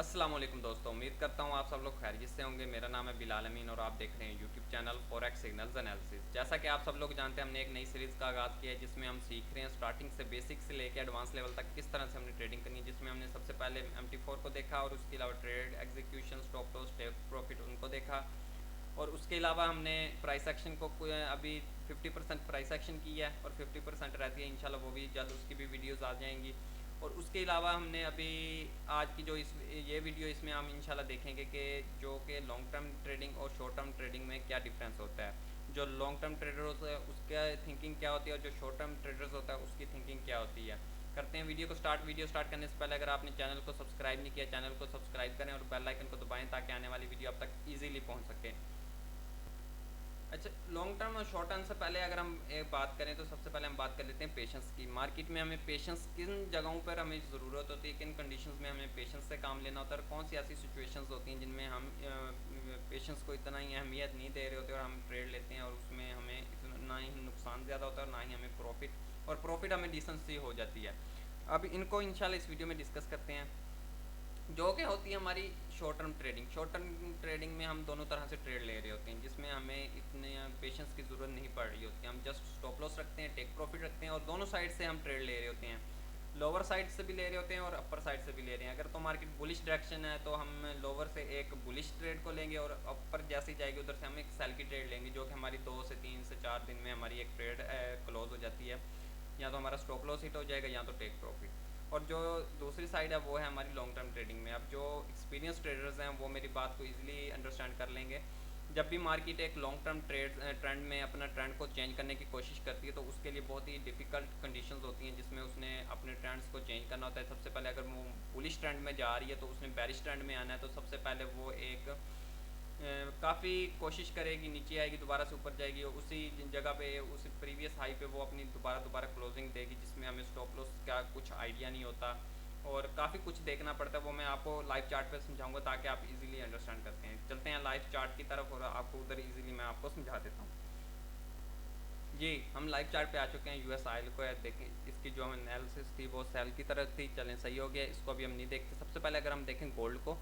अस्सलाम वालेकुम दोस्तों, उम्मीद करता हूँ आप सब लोग खैरियत से होंगे। मेरा नाम है बिलाल अमीन और आप देख रहे हैं YouTube channel forex signals analysis. जैसा कि आप सब लोग जानते हैं, हमने एक नई सीरीज़ का आगाज़ किया है जिसमें हम सीख रहे हैं स्टार्टिंग से बेसिक से लेकर एडवांस लेवल तक किस तरह से हमने ट्रेडिंग करनी है। जिसमें हमने सबसे पहले MT4 को देखा और उसके अलावा trade execution, stop loss, take profit उनको देखा। और उसके अलावा हमने प्राइस एक्शन को अभी 50% प्राइस एक्शन किया है और 50% रहती है। इंशाल्लाह वो भी जल्द उसकी भी वीडियोस आ जाएंगी। और उसके अलावा हमने अभी आज की जो ये वीडियो इसमें हम इंशाल्लाह देखेंगे कि जो कि लॉन्ग टर्म ट्रेडिंग और शॉर्ट टर्म ट्रेडिंग में क्या डिफरेंस होता है। जो लॉन्ग टर्म ट्रेडर होता है उसका थिंकिंग क्या होती है और जो शॉर्ट टर्म ट्रेडर्स होता है उसकी थिंकिंग क्या होती है। करते हैं वीडियो को स्टार्ट। वीडियो स्टार्ट करने से पहले अगर आपने चैनल को सब्सक्राइब नहीं किया, चैनल को सब्सक्राइब करें और बेल आइकन को दबाएं ताकि आने वाली वीडियो आप तक ईजिली पहुंच सके। अच्छा, लॉन्ग टर्म और शॉर्ट टर्म से पहले अगर हम एक बात करें तो सबसे पहले हम बात कर लेते हैं पेशेंस की। मार्केट में हमें पेशेंस किन जगहों पर हमें ज़रूरत होती है, किन कंडीशंस में हमें पेशेंस से काम लेना होता है और कौन सी ऐसी सिचुएशंस होती हैं जिनमें हम पेशेंस को इतना ही अहमियत नहीं दे रहे होते और हम ट्रेड लेते हैं और उसमें हमें इतना ही नुकसान ज़्यादा होता है और ना ही हमें प्रॉफिट हमें डिसेंट सी हो जाती है। अब इनको इंशाल्लाह इस वीडियो में डिस्कस करते हैं। जो कि होती है हमारी short term trading. Short term trading में हम दोनों तरह से ट्रेड ले रहे होते हैं जिसमें हमें इतने पेशेंस की ज़रूरत नहीं पड़ रही होती है। हम जस्ट स्टॉप लॉस रखते हैं, टेक प्रॉफिट रखते हैं और दोनों साइड से हम ट्रेड ले रहे होते हैं। लोअर साइड से भी ले रहे होते हैं और अपर साइड से भी ले रहे हैं। अगर तो मार्केट बुलिश डायरेक्शन है तो हम लोअर से एक बुलिश ट्रेड को लेंगे और अपर जैसी जाएगी उधर से हम एक सेल की ट्रेड लेंगे जो कि हमारी 2 से 3 से 4 दिन में हमारी एक ट्रेड क्लोज हो जाती है। या तो हमारा स्टॉप लॉस हिट हो जाएगा या तो टेक प्रॉफिट। और जो दूसरी साइड है वो है हमारी लॉन्ग टर्म ट्रेडिंग में। अब जो एक्सपीरियंस ट्रेडर्स हैं वो मेरी बात को इजीली अंडरस्टैंड कर लेंगे। जब भी मार्केट एक लॉन्ग टर्म ट्रेंड में अपना ट्रेंड को चेंज करने की कोशिश करती है तो उसके लिए बहुत ही डिफ़िकल्ट कंडीशंस होती हैं जिसमें उसने अपने ट्रेंड्स को चेंज करना होता है। सबसे पहले अगर वो बुलिश ट्रेंड में जा रही है तो उसने बेरिश ट्रेंड में आना है, तो सबसे पहले वो एक काफ़ी कोशिश करेगी, नीचे आएगी, दोबारा से ऊपर जाएगी और उसी जगह पे उस प्रीवियस हाई पे वो अपनी दोबारा क्लोजिंग देगी जिसमें हमें स्टॉप लॉस का कुछ आइडिया नहीं होता और काफ़ी कुछ देखना पड़ता है। वो मैं आपको लाइव चार्ट पे समझाऊंगा ताकि आप इजीली अंडरस्टैंड करते हैं। चलते हैं लाइव चार्ट की तरफ और आपको उधर इजीली मैं आपको समझा देता हूँ। जी, हम लाइव चार्ट पे आ चुके हैं। यूएस ऑयल को देखें, इसकी जो एनालिसिस थी वो सेल की तरफ थी। चलें, सही हो गया, इसको अभी हम नहीं देखते। सबसे पहले अगर हम देखें गोल्ड को,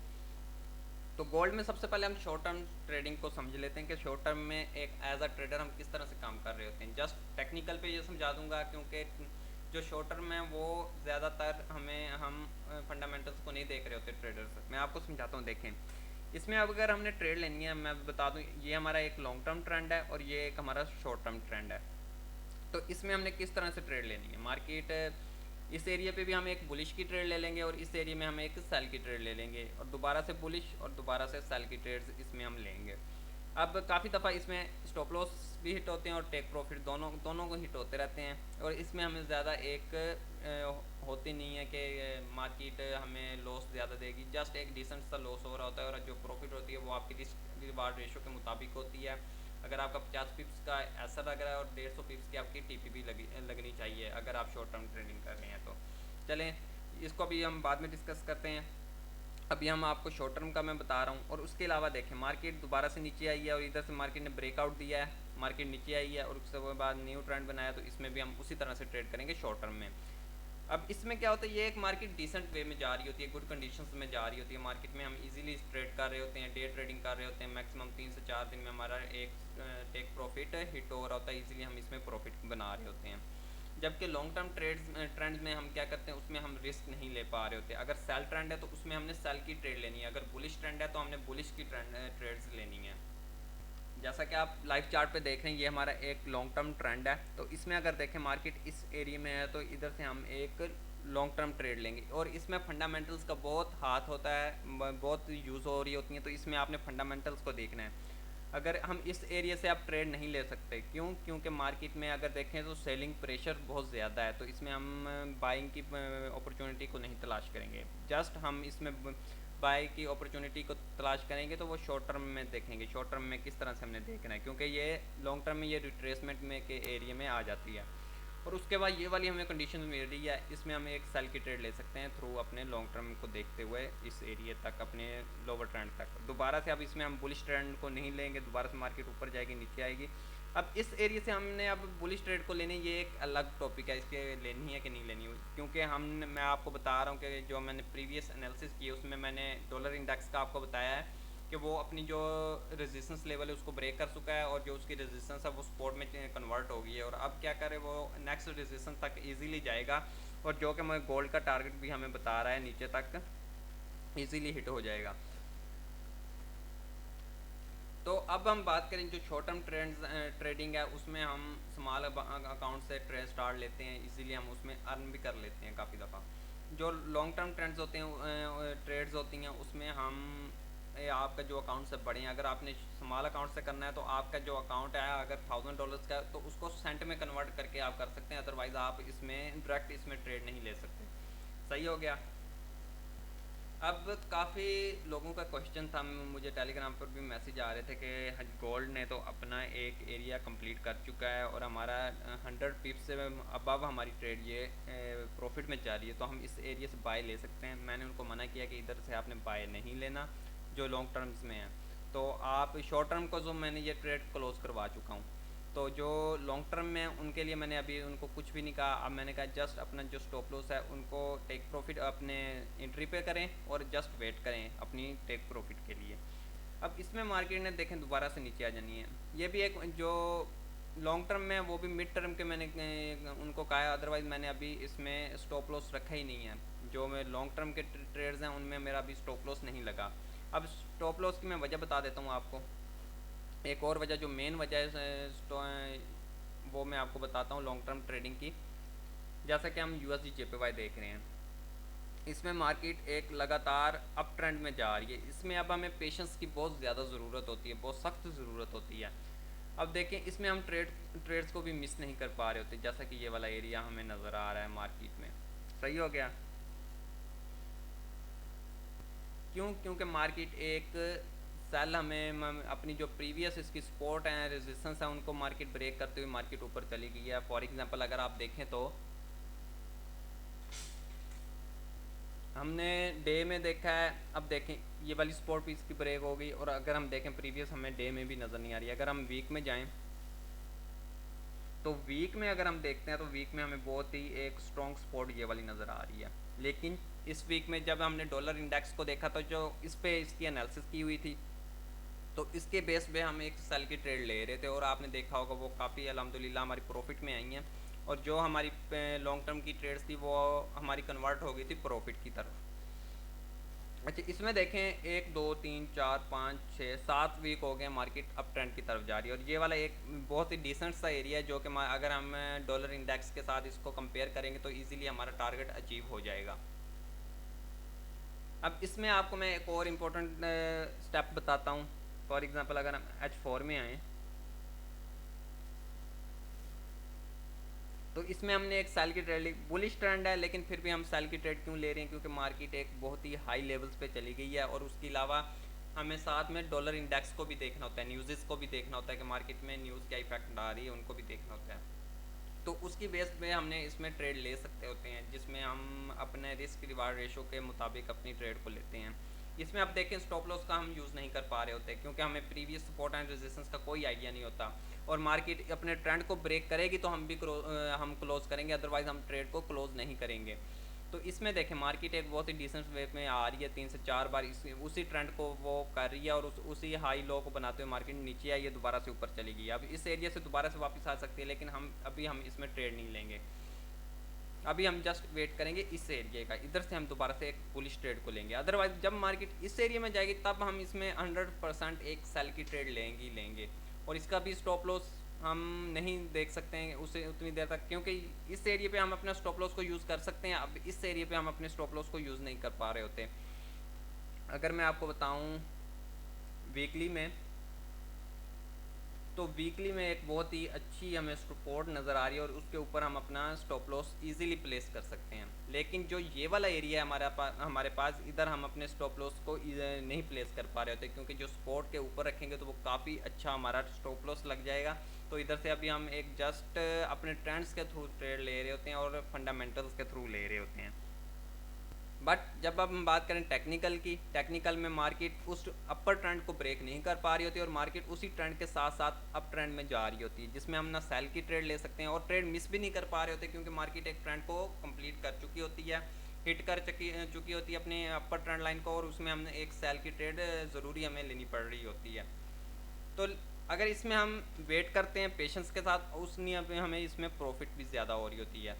तो गोल्ड में सबसे पहले हम शॉर्ट टर्म ट्रेडिंग को समझ लेते हैं कि शॉर्ट टर्म में एक एज अ ट्रेडर हम किस तरह से काम कर रहे होते हैं। जस्ट टेक्निकल पे ये समझा दूंगा क्योंकि जो शॉर्ट टर्म है वो ज़्यादातर हम फंडामेंटल्स को नहीं देख रहे होते ट्रेडर्स। मैं आपको समझाता हूँ, देखें इसमें अब अगर हमने ट्रेड लेनी है, मैं बता दूँ ये हमारा एक लॉन्ग टर्म ट्रेंड है और ये एक हमारा शॉर्ट टर्म ट्रेंड है। तो इसमें हमने किस तरह से ट्रेड लेनी है। मार्केट इस एरिया पे भी हम एक बुलिश की ट्रेड ले लेंगे और इस एरिया में हम एक सेल की ट्रेड ले लेंगे और दोबारा से बुलिश और दोबारा से सेल की ट्रेड्स इसमें हम लेंगे। अब काफ़ी दफ़ा इसमें स्टॉप लॉस भी हिट होते हैं और टेक प्रॉफिट दोनों को हिट होते रहते हैं और इसमें हमें ज़्यादा एक होती नहीं है कि मार्केट हमें लॉस ज़्यादा देगी। जस्ट एक डिसेंट सा लॉस हो रहा होता है और जो प्रॉफिट होती है वो आपकी रिस्क रिवार्ड रेशो के मुताबिक होती है। अगर आपका 50 पिप्स का ऐसा लग रहा है और 150 पिप्स की आपकी टीपी लगनी चाहिए अगर आप शॉर्ट टर्म ट्रेडिंग कर रहे हैं तो। चलें, इसको अभी हम बाद में डिस्कस करते हैं। अभी हम आपको शॉर्ट टर्म का मैं बता रहा हूँ। और उसके अलावा देखें, मार्केट दोबारा से नीचे आई है और इधर से मार्केट ने ब्रेकआउट दिया है, मार्केट नीचे आई है और उसके बाद न्यू ट्रेंड बनाया, तो इसमें भी हम उसी तरह से ट्रेड करेंगे शॉर्ट टर्म में। अब इसमें क्या होता है, ये एक मार्केट डिसेंट वे में जा रही होती है, गुड कंडीशंस में जा रही होती है। मार्केट में हम इजीली ट्रेड कर रहे होते हैं, डे ट्रेडिंग कर रहे होते हैं। मैक्सिमम 3 से 4 दिन में हमारा एक टेक प्रॉफिट हिट हो रहा होता है, इजीली हम इसमें प्रॉफिट बना रहे होते हैं। जबकि लॉन्ग टर्म ट्रेंड्स में हम क्या करते हैं, उसमें हम रिस्क नहीं ले पा रहे होते। अगर सेल ट्रेंड है तो उसमें हमने सेल की ट्रेड लेनी है, अगर बुलिश ट्रेंड है तो हमने बुलिश की ट्रेड्स लेनी है। जैसा कि आप लाइव चार्ट पे देख रहे हैं, ये हमारा एक लॉन्ग टर्म ट्रेंड है। तो इसमें अगर देखें मार्केट इस एरिया में है तो इधर से हम एक लॉन्ग टर्म ट्रेड लेंगे और इसमें फंडामेंटल्स का बहुत हाथ होता है, बहुत यूज़ हो रही होती हैं। तो इसमें आपने फंडामेंटल्स को देखना है। अगर हम इस एरिया से आप ट्रेड नहीं ले सकते, क्यों? क्योंकि मार्केट में अगर देखें तो सेलिंग प्रेशर बहुत ज़्यादा है, तो इसमें हम बाइंग की अपॉर्चुनिटी को नहीं तलाश करेंगे। जस्ट हम इसमें बाय की अपॉर्चुनिटी को तलाश करेंगे तो वो शॉर्ट टर्म में देखेंगे, शॉर्ट टर्म में किस तरह से हमने देखना है, क्योंकि ये लॉन्ग टर्म में ये रिट्रेसमेंट में के एरिया में आ जाती है। और उसके बाद ये वाली हमें कंडीशन मिल रही है, इसमें हम एक सेल की ट्रेड ले सकते हैं थ्रू अपने लॉन्ग टर्म को देखते हुए इस एरिया तक, अपने लोअर ट्रेंड तक। दोबारा से अब इसमें हम बुलिश ट्रेंड को नहीं लेंगे, दोबारा से मार्केट ऊपर जाएगी नीचे आएगी। अब इस एरिया से हमने अब बुलिश ट्रेड को लेने, ये एक अलग टॉपिक है, इसके लेनी है कि नहीं लेनी, क्योंकि मैं आपको बता रहा हूँ कि जो मैंने प्रीवियस एनालिसिस की उसमें मैंने डॉलर इंडेक्स का आपको बताया है कि वो अपनी जो रेजिस्टेंस लेवल है उसको ब्रेक कर चुका है और जो उसकी रेजिस्टेंस है वो सपोर्ट में कन्वर्ट हो गई है, और अब क्या करे वो नेक्स्ट रेजिस्टेंस तक ईजिली जाएगा, और जो कि मैं गोल्ड का टारगेट भी हमें बता रहा है नीचे तक ईजिली हिट हो जाएगा। तो अब हम बात करें जो शॉर्ट टर्म ट्रेडिंग है, उसमें हम स्मॉल अकाउंट से ट्रेड स्टार्ट लेते हैं, इसीलिए हम उसमें अर्न भी कर लेते हैं काफ़ी दफ़ा। जो लॉन्ग टर्म ट्रेंड्स होते हैं, ट्रेड्स होती हैं, उसमें हम आपका जो अकाउंट से बड़े हैं, अगर आपने स्मॉल अकाउंट से करना है तो आपका जो अकाउंट है अगर $1000 का तो उसको सेंट में कन्वर्ट करके आप कर सकते हैं, अदरवाइज़ आप इसमें डायरेक्ट इसमें ट्रेड नहीं ले सकते। सही हो गया। अब काफ़ी लोगों का क्वेश्चन था, मुझे टेलीग्राम पर भी मैसेज आ रहे थे कि गोल्ड ने तो अपना एक एरिया कंप्लीट कर चुका है और हमारा 100 पिप्स से अबव हमारी ट्रेड ये प्रॉफिट में जा रही है, तो हम इस एरिया से बाय ले सकते हैं। मैंने उनको मना किया कि इधर से आपने बाय नहीं लेना जो लॉन्ग टर्म्स में है, तो आप शॉर्ट टर्म को जो मैंने ये ट्रेड क्लोज करवा चुका हूँ, तो जो लॉन्ग टर्म में उनके लिए मैंने अभी उनको कुछ भी नहीं कहा। अब मैंने कहा जस्ट अपना जो स्टॉप लॉस है उनको टेक प्रॉफिट अपने एंट्री पे करें और जस्ट वेट करें अपनी टेक प्रॉफिट के लिए। अब इसमें मार्केट ने देखें दोबारा से नीचे आ जानी है, ये भी एक जो लॉन्ग टर्म में वो भी मिड टर्म के मैंने उनको कहा है, अदरवाइज़ मैंने अभी इसमें स्टॉप लॉस रखा ही नहीं है। जो मैं लॉन्ग टर्म के ट्रेड्स हैं उनमें मेरा अभी स्टॉप लॉस नहीं लगा। अब स्टॉप लॉस की मैं वजह बता देता हूँ आपको। एक और वजह जो मेन वजह है वो मैं आपको बताता हूँ लॉन्ग टर्म ट्रेडिंग की। जैसा कि हम USD JPY देख रहे हैं, इसमें मार्केट एक लगातार अप ट्रेंड में जा रही है, इसमें अब हमें पेशेंस की बहुत ज़्यादा ज़रूरत होती है, बहुत सख्त ज़रूरत होती है। अब देखें इसमें हम ट्रेड्स को भी मिस नहीं कर पा रहे होते, जैसा कि ये वाला एरिया हमें नज़र आ रहा है मार्केट में। सही हो गया। क्यों? क्योंकि मार्केट एक सेल हमें अपनी जो प्रीवियस इसकी सपोर्ट है रेजिस्टेंस है उनको मार्केट ब्रेक करते हुए मार्केट ऊपर चली गई है। फॉर एग्जांपल अगर आप देखें तो हमने डे में देखा है, अब देखें ये वाली सपोर्ट भी इसकी ब्रेक हो गई, और अगर हम देखें प्रीवियस हमें डे में भी नज़र नहीं आ रही है। अगर हम वीक में जाएँ तो वीक में अगर हम देखते हैं तो वीक में हमें बहुत ही एक स्ट्रॉन्ग सपोर्ट ये वाली नज़र आ रही है। लेकिन इस वीक में जब हमने डॉलर इंडेक्स को देखा तो जो इस पे इसकी एनालिसिस की हुई थी तो इसके बेस पे हम एक सेल की ट्रेड ले रहे थे, और आपने देखा होगा वो काफ़ी अल्हम्दुलिल्लाह हमारी प्रॉफिट में आई हैं, और जो हमारी लॉन्ग टर्म की ट्रेड्स थी वो हमारी कन्वर्ट हो गई थी प्रॉफिट की तरफ। अच्छा इसमें देखें 1 2 3 4 5 6 7 वीक हो गए मार्केट अप ट्रेंड की तरफ जा रही है, और ये वाला एक बहुत ही डिसेंट सा एरिया है जो कि अगर हम डॉलर इंडेक्स के साथ इसको कंपेयर करेंगे तो इजीली हमारा टारगेट अचीव हो जाएगा। अब इसमें आपको मैं एक और इम्पोर्टेंट स्टेप बताता हूँ। फॉर एग्जांपल अगर हम H4 में आएँ तो इसमें हमने एक सेल की ट्रेड ली, बुलिश ट्रेंड है लेकिन फिर भी हम सेल की ट्रेड क्यों ले रहे हैं? क्योंकि मार्केट एक बहुत ही हाई लेवल्स पे चली गई है, और उसके अलावा हमें साथ में डॉलर इंडेक्स को भी देखना होता है, न्यूज़ को भी देखना होता है कि मार्केट में न्यूज़ क्या इफेक्ट आ रही है उनको भी देखना होता है। तो उसकी बेस पे हमने इसमें ट्रेड ले सकते होते हैं, जिसमें हम अपने रिस्क रिवार्ड रेशो के मुताबिक अपनी ट्रेड को लेते हैं। इसमें आप देखें स्टॉप लॉस का हम यूज़ नहीं कर पा रहे होते क्योंकि हमें प्रीवियस सपोर्ट एंड रेजिस्टेंस का कोई आइडिया नहीं होता, और मार्केट अपने ट्रेंड को ब्रेक करेगी तो हम भी हम क्लोज करेंगे, अदरवाइज़ हम ट्रेड को क्लोज नहीं करेंगे। तो इसमें देखें मार्केट एक बहुत ही डिसेंट वे में आ रही है, 3 से 4 बार उसी ट्रेंड को वो कर रही है, और उसी हाई लो को बनाते हुए मार्केट नीचे आई है, दोबारा से ऊपर चली गई। अब इस एरिया से दोबारा से वापस आ सकती है, लेकिन हम इसमें ट्रेड नहीं लेंगे। अभी हम जस्ट वेट करेंगे इस एरिया का, इधर से हम दोबारा से एक बुलिश ट्रेड को लेंगे, अदरवाइज जब मार्केट इस एरिया में जाएगी तब हम इसमें 100% एक सेल की ट्रेड लेंगे, और इसका भी स्टॉप लॉस हम नहीं देख सकते हैं उसे उतनी देर तक, क्योंकि इस एरिया पे हम अपना स्टॉप लॉस को यूज़ कर सकते हैं। अब इस एरिया पे हम अपने स्टॉप लॉस को यूज़ नहीं कर पा रहे होते। अगर मैं आपको बताऊं वीकली में, तो वीकली में एक बहुत ही अच्छी हमें सपोर्ट नज़र आ रही है, और उसके ऊपर हम अपना स्टॉप लॉस इजीली प्लेस कर सकते हैं। लेकिन जो ये वाला एरिया है हमारे पास इधर हम अपने स्टॉप लॉस को नहीं प्लेस कर पा रहे होते, क्योंकि जो सपोर्ट के ऊपर रखेंगे तो वो काफ़ी अच्छा हमारा स्टॉप लॉस लग जाएगा। तो इधर से अभी हम एक जस्ट अपने ट्रेंड्स के थ्रू ट्रेड ले रहे होते हैं और फंडामेंटल्स के थ्रू ले रहे होते हैं। बट जब अब हम बात करें टेक्निकल की, टेक्निकल में मार्केट उस अपर ट्रेंड को ब्रेक नहीं कर पा रही होती और मार्केट उसी ट्रेंड के साथ साथ अप ट्रेंड में जा रही होती है, जिसमें हम ना सेल की ट्रेड ले सकते हैं और ट्रेड मिस भी नहीं कर पा रहे होते क्योंकि मार्केट एक ट्रेंड को कंप्लीट कर चुकी होती है, हिट कर चुकी होती है अपने अपर ट्रेंड लाइन को, और उसमें हमने एक सेल की ट्रेड ज़रूरी हमें लेनी पड़ रही होती है। तो अगर इसमें हम वेट करते हैं पेशेंस के साथ, उस नियम में हमें इसमें प्रॉफिट भी ज़्यादा हो रही होती है।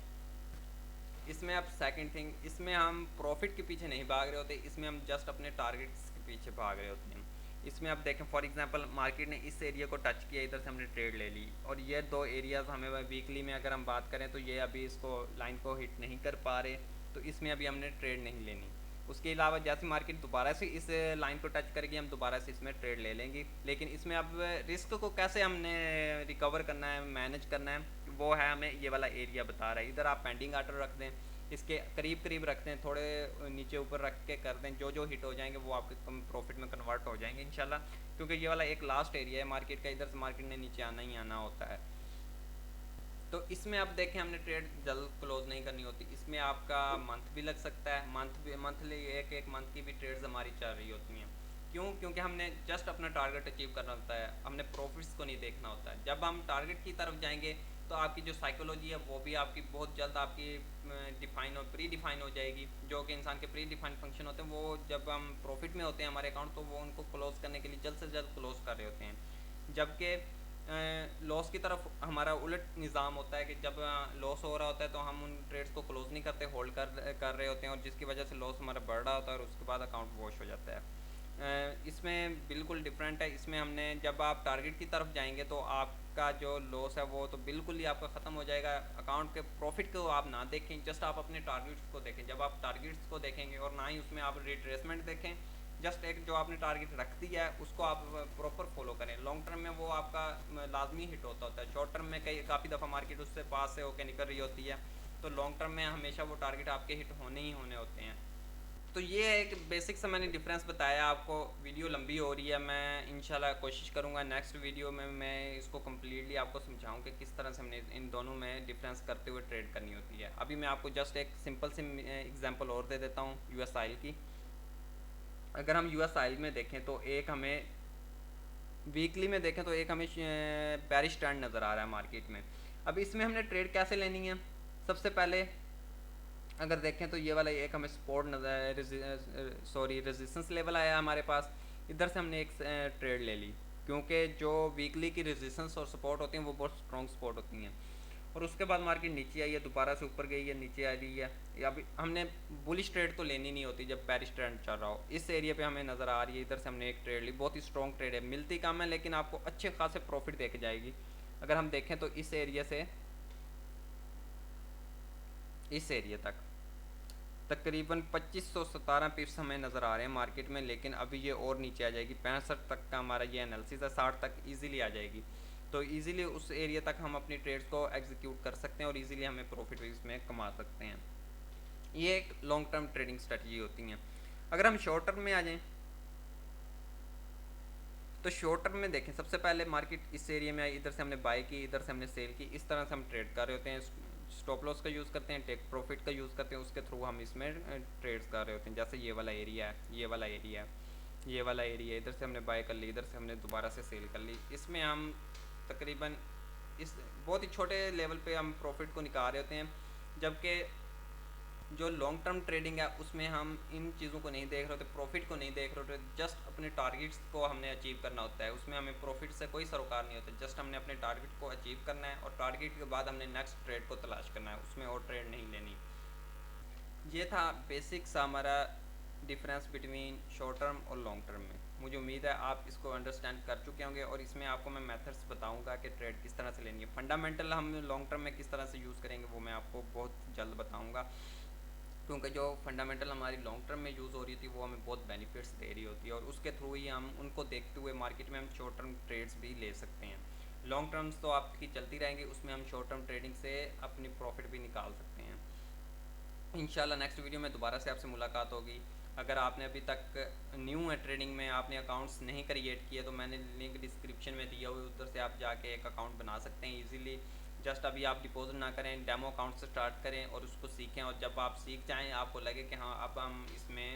इसमें अब सेकंड थिंग, इसमें हम प्रॉफिट के पीछे नहीं भाग रहे होते, इसमें हम जस्ट अपने टारगेट्स के पीछे भाग रहे होते हैं। इसमें आप देखें फॉर एग्जांपल मार्केट ने इस एरिया को टच किया, इधर से हमने ट्रेड ले ली, और ये दो एरियाज हमें वीकली में अगर हम बात करें तो ये अभी इसको लाइन को हिट नहीं कर पा रहे, तो इसमें अभी हमने ट्रेड नहीं लेनी। उसके अलावा जैसे मार्केट दोबारा से इस लाइन को टच करेगी, हम दोबारा से इसमें ट्रेड ले लेंगे, लेकिन इसमें अब रिस्क को कैसे हमने रिकवर करना है, मैनेज करना है, वो है हमें ये वाला एरिया बता रहा है। इधर आप पेंडिंग आर्डर रख दें, इसके करीब करीब रखते हैं, थोड़े नीचे ऊपर रख के कर दें, जो जो हिट हो जाएंगे वो आपके कम प्रॉफिट में कन्वर्ट हो जाएंगे इंशाल्लाह, क्योंकि ये वाला एक लास्ट एरिया है मार्केट का, इधर से मार्केट ने नीचे आना ही आना होता है। तो इसमें आप देखें हमने ट्रेड जल्द क्लोज नहीं करनी होती, इसमें आपका मंथ भी लग सकता है, मंथली एक मंथ की भी ट्रेड्स हमारी चल रही होती हैं। क्यों? क्योंकि हमने जस्ट अपना टारगेट अचीव करना होता है, हमने प्रॉफिट्स को नहीं देखना होता है। जब हम टारगेट की तरफ जाएंगे तो आपकी जो साइकोलॉजी है वो भी आपकी बहुत जल्द आपकी डिफाइन और प्री डिफाइन हो जाएगी, जो कि इंसान के प्री डिफाइन फंक्शन होते हैं, वो जब हम प्रॉफिट में होते हैं हमारे अकाउंट, तो वो उनको क्लोज करने के लिए जल्द से जल्द क्लोज कर रहे होते हैं। जबकि लॉस की तरफ हमारा उलट निज़ाम होता है कि जब लॉस हो रहा होता है तो हम उन ट्रेड्स को क्लोज नहीं करते, होल्ड कर रहे होते हैं, और जिसकी वजह से लॉस हमारा बढ़ रहा होता है और उसके बाद अकाउंट वॉश हो जाता है। इसमें बिल्कुल डिफरेंट है। इसमें हमने जब आप टारगेट की तरफ जाएंगे तो आपका जो लॉस है वो तो बिल्कुल ही आपका ख़त्म हो जाएगा। अकाउंट के प्रॉफिट को आप ना देखें, जस्ट आप अपने टारगेट्स को देखें। जब आप टारगेट्स को देखेंगे और ना ही उसमें आप रिट्रेसमेंट देखें, जस्ट एक जो आपने टारगेट रख दिया है उसको आप प्रॉपर फॉलो करें। लॉन्ग टर्म में वो आपका लाजमी हिट होता है, शॉर्ट टर्म में कई काफ़ी दफ़ा मार्केट उससे पास से होकर निकल रही होती है, तो लॉन्ग टर्म में हमेशा वो टारगेट आपके हिट होने ही होने होते हैं। तो ये एक बेसिक सा मैंने डिफरेंस बताया आपको। वीडियो लंबी हो रही है, मैं इंशाल्लाह कोशिश करूँगा नेक्स्ट वीडियो में मैं इसको कम्प्लीटली आपको समझाऊँ कि किस तरह से हमने इन दोनों में डिफरेंस करते हुए ट्रेड करनी होती है। अभी मैं आपको जस्ट एक सिंपल सी एग्जांपल और दे देता हूँ यूएस ऑयल की। अगर हम यूएस ऑयल में देखें तो एक हमें वीकली में देखें तो एक हमें बेरिश ट्रेंड नज़र आ रहा है मार्केट में। अब इसमें हमने ट्रेड कैसे लेनी है? सबसे पहले अगर देखें तो ये वाला एक हमें सपोर्ट रेजिस्टेंस लेवल आया हमारे पास, इधर से हमने एक ट्रेड ले ली, क्योंकि जो वीकली की रेजिस्टेंस और सपोर्ट होती हैं वो बहुत स्ट्रॉन्ग सपोर्ट होती हैं। और उसके बाद मार्केट नीचे आई है, दोबारा से ऊपर गई है, नीचे आ रही है। अभी हमने बुलिश ट्रेड तो लेनी नहीं होती जब बेरिश ट्रेंड चल रहा हो। इस एरिया पे हमें नज़र आ रही है, इधर से हमने एक ट्रेड ली, बहुत ही स्ट्रॉन्ग ट्रेड है, मिलती कम है लेकिन आपको अच्छे खासे प्रॉफिट दे के जाएगी। अगर हम देखें तो इस एरिया से इस एरिया तक तकरीबन 2517 पिप्स हमें नज़र आ रहे हैं मार्केट में, लेकिन अभी ये और नीचे आ जाएगी, 65 तक का हमारा ये एनालिसिस है, 60 तक इजीली आ जाएगी। तो इजीली उस एरिया तक हम अपनी ट्रेड्स को एग्जीक्यूट कर सकते हैं और इजीली हमें प्रॉफिट इसमें कमा सकते हैं। ये एक लॉन्ग टर्म ट्रेडिंग स्ट्रेटजी होती हैं। अगर हम शॉर्ट टर्म में आ जाएँ तो शॉर्ट टर्म में देखें, सबसे पहले मार्केट इस एरिया में आई, इधर से हमने बाय की, इधर से हमने सेल की, इस तरह से हम ट्रेड कर रहे होते हैं। स्टॉप लॉस का यूज़ करते हैं, टेक प्रॉफिट का यूज़ करते हैं, उसके थ्रू हम इसमें ट्रेड्स कर रहे होते हैं। जैसे ये वाला एरिया है, ये वाला एरिया है, ये वाला एरिया, इधर से हमने बाय कर ली, इधर से हमने दोबारा से सेल कर ली। इसमें हम तकरीबन इस बहुत ही छोटे लेवल पे हम प्रॉफिट को निकाल रहे होते हैं, जबकि जो लॉन्ग टर्म ट्रेडिंग है उसमें हम इन चीज़ों को नहीं देख रहे होते, प्रॉफिट को नहीं देख रहे होते, जस्ट अपने टारगेट्स को हमने अचीव करना होता है। उसमें हमें प्रॉफिट से कोई सरोकार नहीं होता, जस्ट हमने अपने टारगेट को अचीव करना है और टारगेट के बाद हमने नेक्स्ट ट्रेड को तलाश करना है, उसमें और ट्रेड नहीं लेनी। ये था बेसिक सा हमारा डिफरेंस बिटवीन शॉर्ट टर्म और लॉन्ग टर्म में। मुझे उम्मीद है आप इसको अंडरस्टैंड कर चुके होंगे और इसमें आपको मैं मेथड्स बताऊंगा कि ट्रेड किस तरह से लेनी है। फंडामेंटल हम लॉन्ग टर्म में किस तरह से यूज़ करेंगे वो मैं आपको बहुत जल्द बताऊंगा, क्योंकि जो फंडामेंटल हमारी लॉन्ग टर्म में यूज़ हो रही थी वो हमें बहुत बेनिफिट्स दे रही होती है और उसके थ्रू ही हम उनको देखते हुए मार्केट में हम शॉर्ट टर्म ट्रेड्स भी ले सकते हैं। लॉन्ग टर्म्स तो आपकी चलती रहेंगी, उसमें हम शॉर्ट टर्म ट्रेडिंग से अपनी प्रॉफिट भी निकाल सकते हैं। इंशाल्लाह नेक्स्ट वीडियो में दोबारा से आपसे मुलाकात होगी। अगर आपने अभी तक न्यू है ट्रेडिंग में, आपने अकाउंट्स नहीं क्रिएट किए, तो मैंने लिंक डिस्क्रिप्शन में दिया हुआ है, उधर से आप जाके एक अकाउंट बना सकते हैं ईज़िली। जस्ट अभी आप डिपॉजिट ना करें, डेमो अकाउंट से स्टार्ट करें और उसको सीखें, और जब आप सीख जाएँ, आपको लगे कि हाँ अब हम इसमें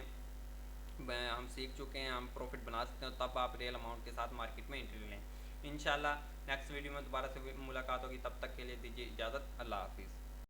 हम सीख चुके हैं, हम प्रॉफिट बना सकते हैं, तब आप रियल अमाउंट के साथ मार्केट में एंट्री लें। इंशाल्लाह नेक्स्ट वीडियो में दोबारा से मुलाकात होगी, तब तक के लिए दीजिए इजाज़त। अल्लाह हाफिज़।